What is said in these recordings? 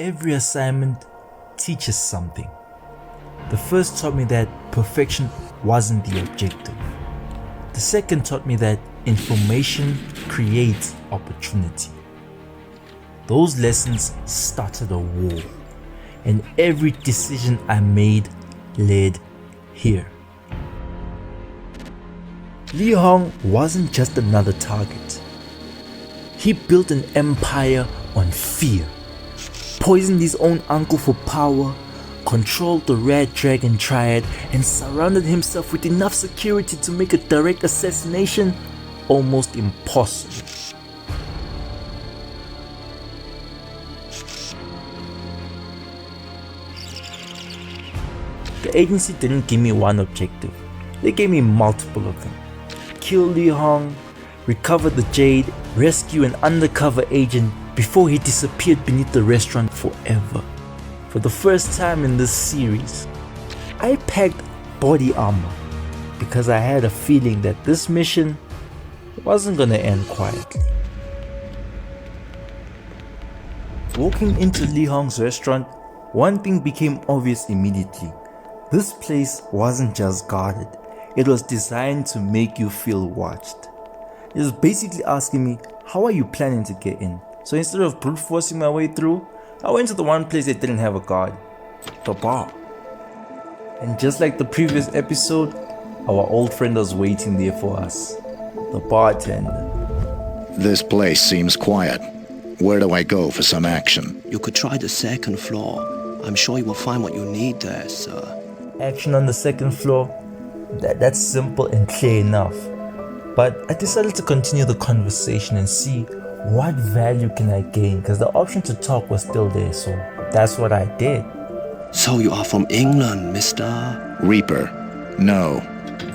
Every assignment teaches something. The first taught me that perfection wasn't the objective. The second taught me that information creates opportunity. Those lessons started a war, and every decision I made led here. Li Hong wasn't just another target. He built an empire on fear, poisoned his own uncle for power, controlled the Jade Dragon triad, and surrounded himself with enough security to make a direct assassination almost impossible. The agency didn't give me one objective, they gave me multiple of them. Kill Li Hong, recover the Jade, rescue an undercover agent before he disappeared beneath the restaurant forever. For the first time in this series, I packed body armor because I had a feeling that this mission wasn't gonna end quietly. Walking into Li Hong's restaurant, one thing became obvious immediately. This place wasn't just guarded, it was designed to make you feel watched. It was basically asking me, how are you planning to get in? So instead of brute forcing my way through, I went to the one place that didn't have a guard, the bar. And just like the previous episode, our old friend was waiting there for us, the bartender. This place seems quiet. Where do I go for some action? You could try the second floor. I'm sure you will find what you need there, sir. Action on the second floor? That's simple and clear enough. But I decided to continue the conversation and see what value can I gain, because the option to talk was still there, so that's what I did. So you are from England, Mr. Reaper. No.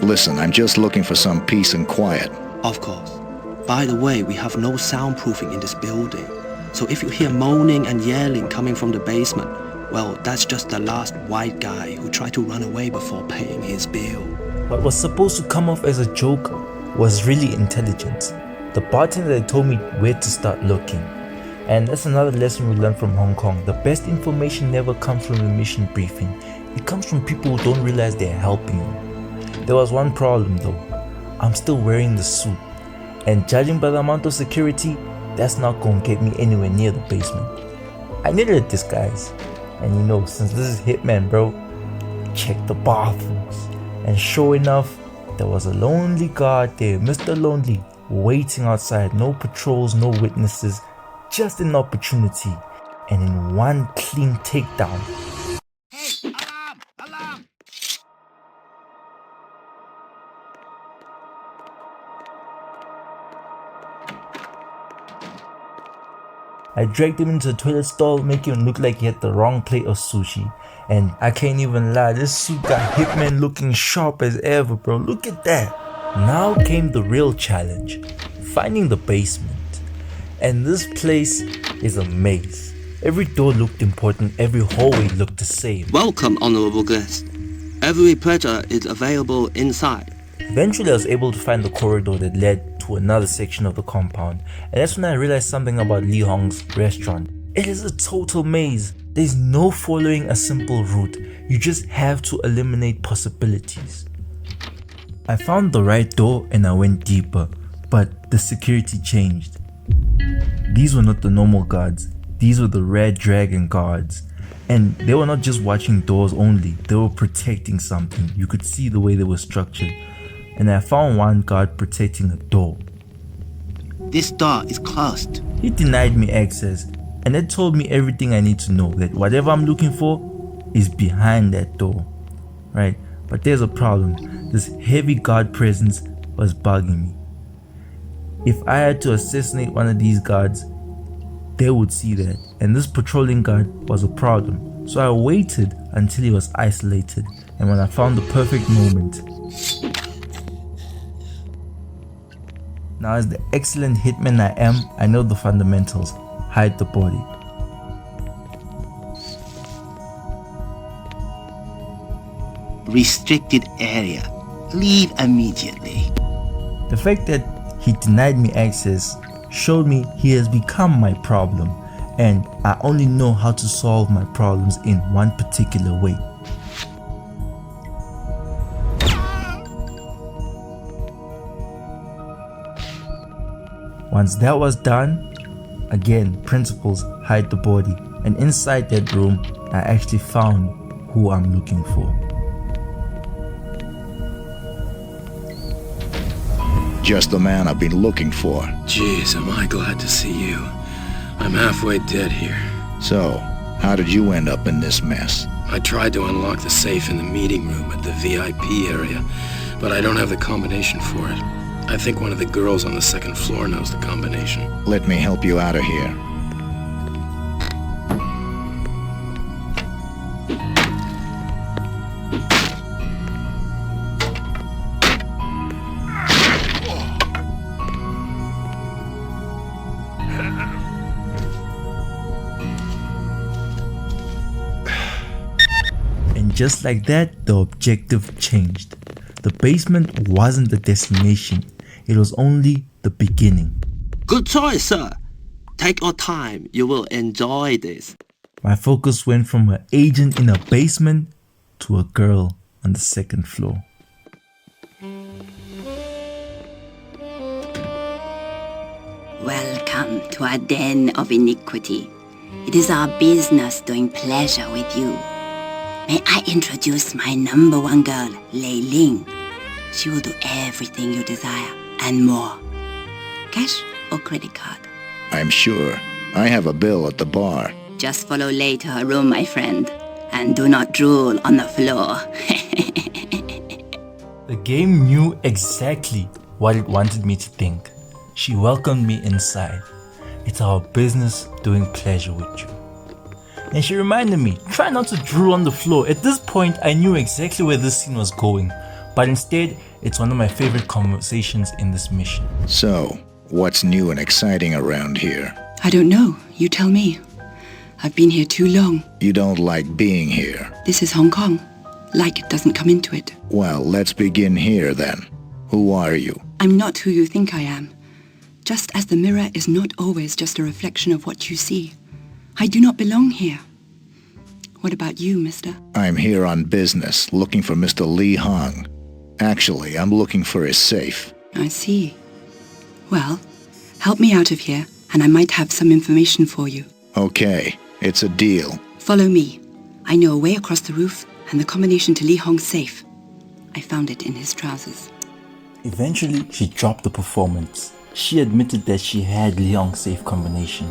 Listen, I'm just looking for some peace and quiet. Of course. By the way, we have no soundproofing in this building. So if you hear moaning and yelling coming from the basement, well, that's just the last white guy who tried to run away before paying his bill. What was supposed to come off as a joke was really intelligent. The bartender told me where to start looking. And that's another lesson we learned from Hong Kong. The best information never comes from a mission briefing. It comes from people who don't realize they're helping you. There was one problem though. I'm still wearing the suit. And judging by the amount of security, that's not gonna get me anywhere near the basement. I needed a disguise. And you know, since this is Hitman, bro, check the bathrooms. And sure enough, there was a lonely guard there, Mr. Lonely, waiting outside. No patrols, no witnesses, just an opportunity. And in one clean takedown. Hey, alarm! Alarm! I dragged him into the toilet stall, making him look like he had the wrong plate of sushi. And I can't even lie, this suit got Hitman looking sharp as ever, bro. Look at that. Now came the real challenge, finding the basement. And this place is a maze. Every door looked important, every hallway looked the same. Welcome, honorable guest. Every pleasure is available inside. Eventually I was able to find the corridor that led to another section of the compound, and that's when I realized something about Li Hong's restaurant. It is a total maze. There's no following a simple route, you just have to eliminate possibilities. I found the right door and I went deeper, but the security changed. These were not the normal guards, these were the Jade Dragon guards. And they were not just watching doors only, they were protecting something. You could see the way they were structured. And I found one guard protecting a door. This door is closed. He denied me access, and it told me everything I need to know, that whatever I'm looking for is behind that door, right? But there's a problem. This heavy guard presence was bugging me. If I had to assassinate one of these guards, they would see that, and this patrolling guard was a problem. So I waited until he was isolated, and when I found the perfect moment. Now, as the excellent hitman I am, I know the fundamentals. Hide the body. Restricted area. Leave immediately. The fact that he denied me access showed me he has become my problem, and I only know how to solve my problems in one particular way. Once that was done, again, principals hide the body, and inside that room, I actually found who I'm looking for. Just the man I've been looking for. Jeez, am I glad to see you. I'm halfway dead here. So, how did you end up in this mess? I tried to unlock the safe in the meeting room at the VIP area, but I don't have the combination for it. I think one of the girls on the second floor knows the combination. Let me help you out of here. And just like that, the objective changed. The basement wasn't the destination, it was only the beginning. Good choice, sir. Take your time. You will enjoy this. My focus went from an agent in a basement to a girl on the second floor. Welcome to our den of iniquity. It is our business doing pleasure with you. May I introduce my number one girl, Lei Ling. She will do everything you desire and more. Cash or credit card? I'm sure. I have a bill at the bar. Just follow Lei to her room, my friend. And do not drool on the floor. The game knew exactly what it wanted me to think. She welcomed me inside. It's our business doing pleasure with you. And she reminded me, try not to drool on the floor. At this point, I knew exactly where this scene was going. But instead, it's one of my favorite conversations in this mission. So, what's new and exciting around here? I don't know. You tell me. I've been here too long. You don't like being here. This is Hong Kong. Like doesn't come into it. Well, let's begin here then. Who are you? I'm not who you think I am. Just as the mirror is not always just a reflection of what you see. I do not belong here. What about you, mister? I'm here on business, looking for Mr. Li Hong. Actually, I'm looking for his safe. I see. Well, help me out of here, and I might have some information for you. Okay, it's a deal. Follow me. I know a way across the roof and the combination to Li Hong's safe. I found it in his trousers. Eventually, she dropped the performance. She admitted that she had Li Hong's safe combination.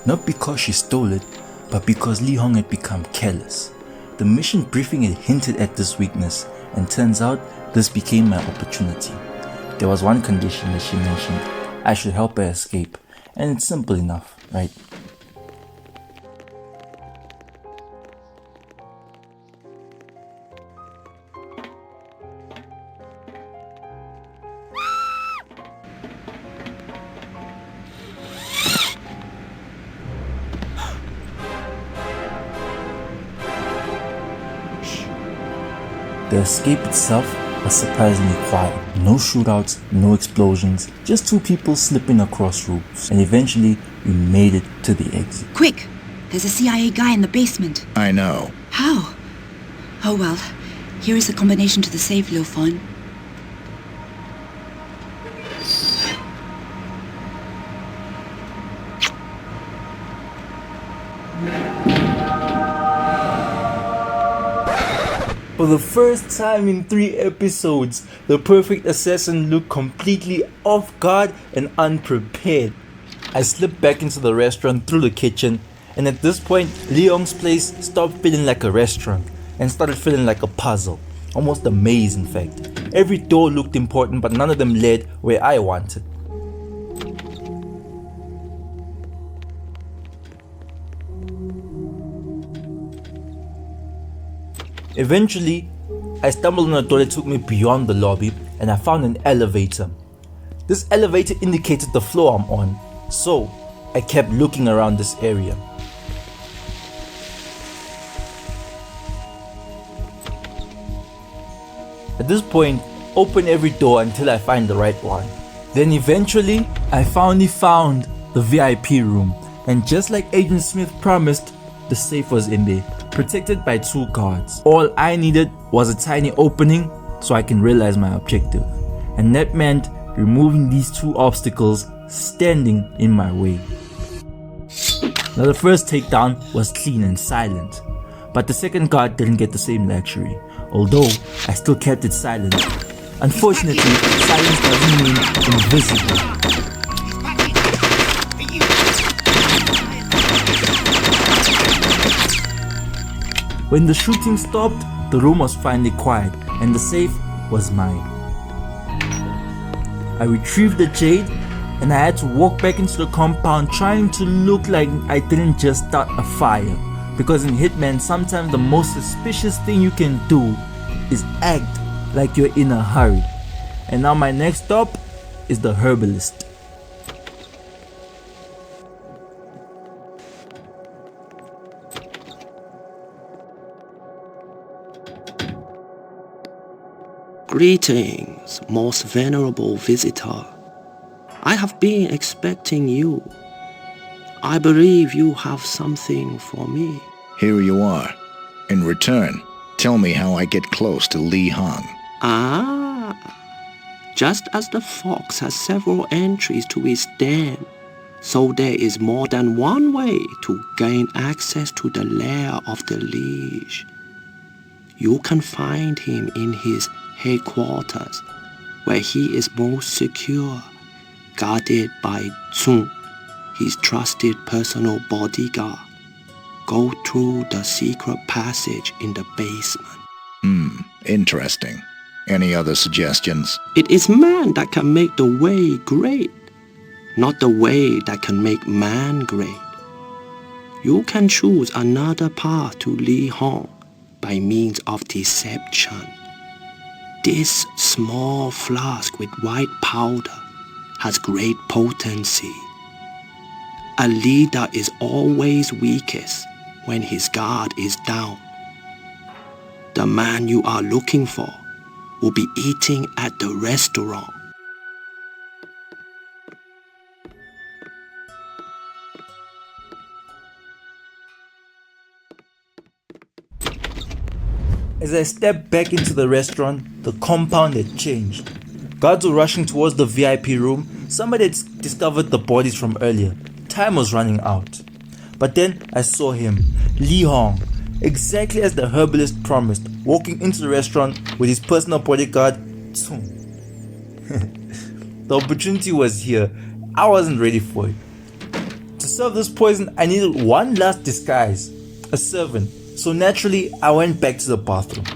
Not because she stole it, but because Li Hong had become careless. The mission briefing had hinted at this weakness, and turns out this became my opportunity. There was one condition that she mentioned: I should help her escape, and it's simple enough, right? The escape itself was surprisingly quiet. No shootouts, no explosions, just two people slipping across roofs. And eventually, we made it to the exit. Quick! There's a CIA guy in the basement. I know. How? Oh well, here is the combination to the safe, Lil Fon. For the first time in 3 episodes, the perfect assassin looked completely off guard and unprepared. I slipped back into the restaurant through the kitchen, and at this point, Li Hong's place stopped feeling like a restaurant and started feeling like a puzzle. Almost a maze, in fact. Every door looked important, but none of them led where I wanted. Eventually, I stumbled on a door that took me beyond the lobby, and I found an elevator. This elevator indicated the floor I'm on, so I kept looking around this area. At this point, open every door until I find the right one. Then eventually, I finally found the VIP room. And just like Agent Smith promised, the safe was in there, protected by 2 guards. All I needed was a tiny opening so I can realize my objective. And that meant removing these 2 obstacles standing in my way. Now the first takedown was clean and silent, but the second guard didn't get the same luxury, although I still kept it silent. Unfortunately, silence doesn't mean invisible. When the shooting stopped, the room was finally quiet and the safe was mine. I retrieved the Jade and I had to walk back into the compound trying to look like I didn't just start a fire. Because in Hitman, sometimes the most suspicious thing you can do is act like you're in a hurry. And now my next stop is the herbalist. Greetings, most venerable visitor. I have been expecting you. I believe you have something for me. Here you are. In return, tell me how I get close to Li Hong. Ah, just as the fox has several entries to his den, so there is more than one way to gain access to the lair of the leash. You can find him in his headquarters, where he is most secure, guarded by Tsung, his trusted personal bodyguard. Go through the secret passage in the basement. Interesting. Any other suggestions? It is man that can make the way great, not the way that can make man great. You can choose another path to Li Hong by means of deception. This small flask with white powder has great potency. A leader is always weakest when his guard is down. The man you are looking for will be eating at the restaurant. As I stepped back into the restaurant, the compound had changed. Guards were rushing towards the VIP room. Somebody had discovered the bodies from earlier. Time was running out. But then I saw him, Li Hong, exactly as the herbalist promised, walking into the restaurant with his personal bodyguard, Tsung. The opportunity was here. I wasn't ready for it. To serve this poison, I needed one last disguise, a servant. So naturally, I went back to the bathroom.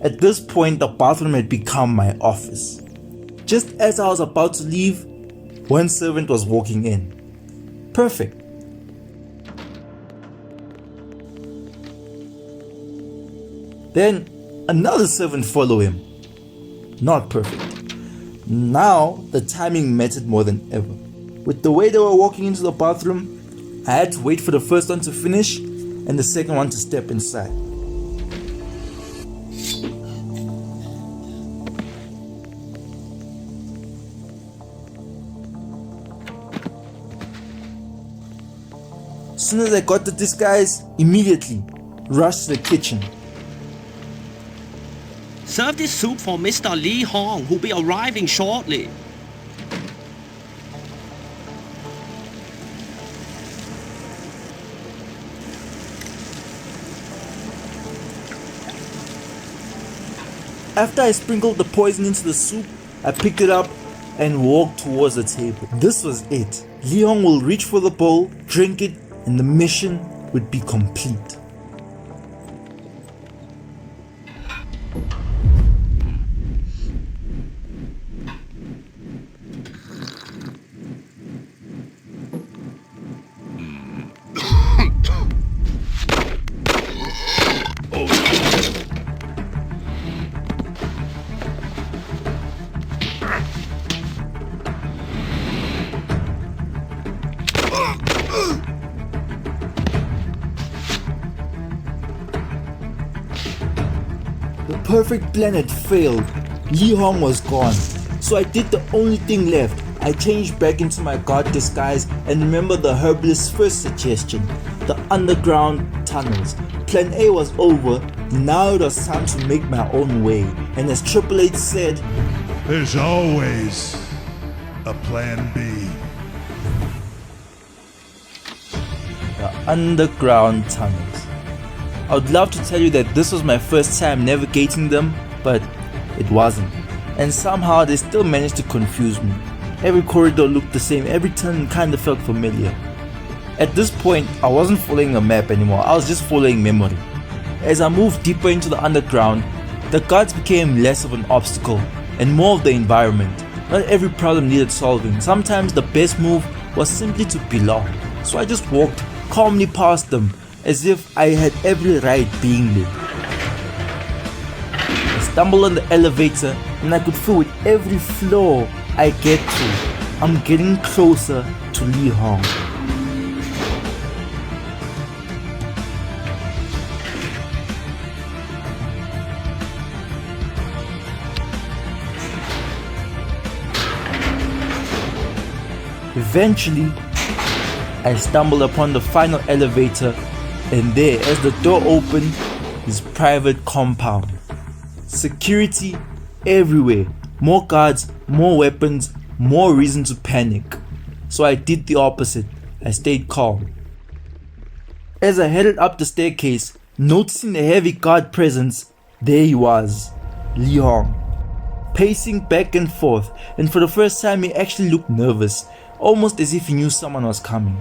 At this point, the bathroom had become my office. Just as I was about to leave, one servant was walking in. Perfect. Then another servant followed him. Not perfect. Now the timing mattered more than ever. With the way they were walking into the bathroom, I had to wait for the first one to finish and the second one to step inside. As soon as I got the disguise, immediately rushed to the kitchen. Serve this soup for Mr. Li Hong, who'll be arriving shortly. After I sprinkled the poison into the soup, I picked it up and walked towards the table. This was it. Li Hong will reach for the bowl, drink it, and the mission would be complete. The perfect plan had failed. Li Hong was gone. So I did the only thing left. I changed back into my guard disguise and remember the herbalist's first suggestion, the underground tunnels. Plan A was over, now it was time to make my own way, and as Triple H said, there's always a plan B. the underground tunnels. I would love to tell you that this was my first time navigating them, but it wasn't. And somehow they still managed to confuse me. Every corridor looked the same, every turn kinda felt familiar. At this point, I wasn't following a map anymore, I was just following memory. As I moved deeper into the underground, the guards became less of an obstacle and more of the environment. Not every problem needed solving, sometimes the best move was simply to belong. So I just walked calmly past them, as if I had every right being there. I stumbled on the elevator and I could feel with every floor I get to, I'm getting closer to Li Hong. Eventually, I stumbled upon the final elevator, and there, as the door opened, his private compound. Security everywhere, more guards, more weapons, more reason to panic. So I did the opposite, I stayed calm. As I headed up the staircase, noticing the heavy guard presence, there he was, Li Hong, pacing back and forth, and for the first time he actually looked nervous, almost as if he knew someone was coming.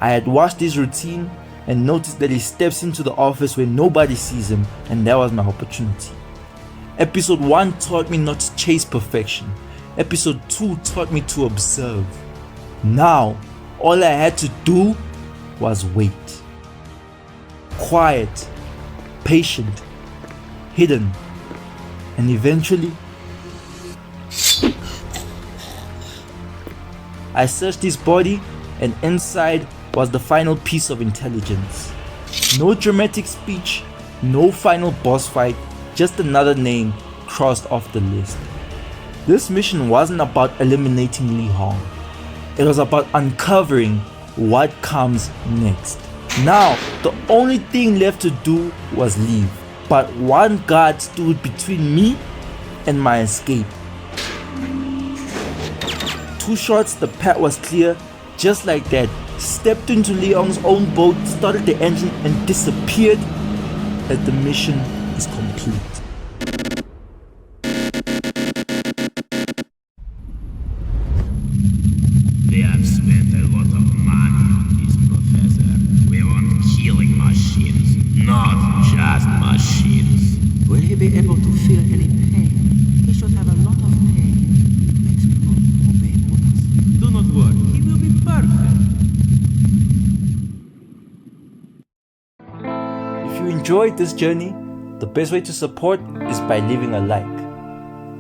I had watched his routine and noticed that he steps into the office where nobody sees him, and that was my opportunity. Episode 1 taught me not to chase perfection. Episode 2 taught me to observe. Now, all I had to do was wait. Quiet, patient, hidden, and eventually I searched his body, and inside was the final piece of intelligence. No dramatic speech, no final boss fight, just another name crossed off the list. This mission wasn't about eliminating Li Hong. It was about uncovering what comes next. Now, the only thing left to do was leave, but one guard stood between me and my escape. 2 shots, the path was clear. Just like that, stepped into Li Hong's own boat, started the engine and disappeared as the mission is complete. We have spent a lot of money on this, Professor. We want killing machines, not just machines. Will he be able to feel any pain? He should have a lot of pain. Makes people obey orders. Do not worry, he will be perfect. If you enjoyed this journey, the best way to support is by leaving a like.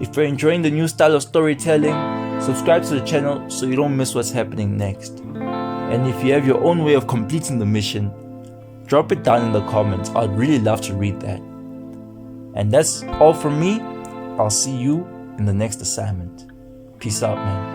If you're enjoying the new style of storytelling, subscribe to the channel so you don't miss what's happening next. And if you have your own way of completing the mission, drop it down in the comments. I'd really love to read that. And that's all from me. I'll see you in the next assignment. Peace out, man.